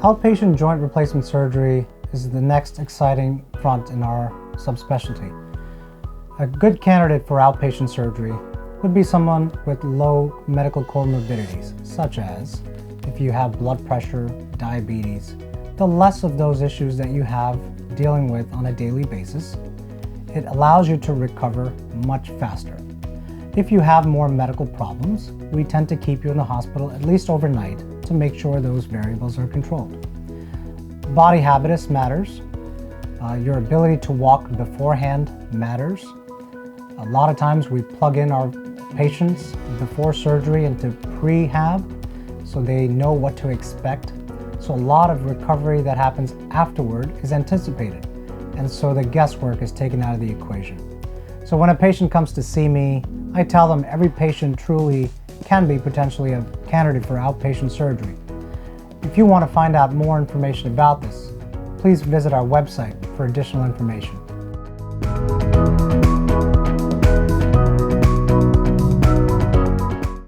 Outpatient joint replacement surgery is the next exciting front in our subspecialty. A good candidate for outpatient surgery would be someone with low medical comorbidities, such as if you have blood pressure, diabetes. The less of those issues that you have dealing with on a daily basis, it allows you to recover much faster. If you have more medical problems, we tend to keep you in the hospital at least overnight to make sure those variables are controlled. Body habitus matters. Your ability to walk beforehand matters. A lot of times we plug in our patients before surgery into prehab so they know what to expect. So a lot of recovery that happens afterward is anticipated, and so the guesswork is taken out of the equation. So when a patient comes to see me, I tell them every patient truly can be potentially a candidate for outpatient surgery. If you want to find out more information about this, please visit our website for additional information.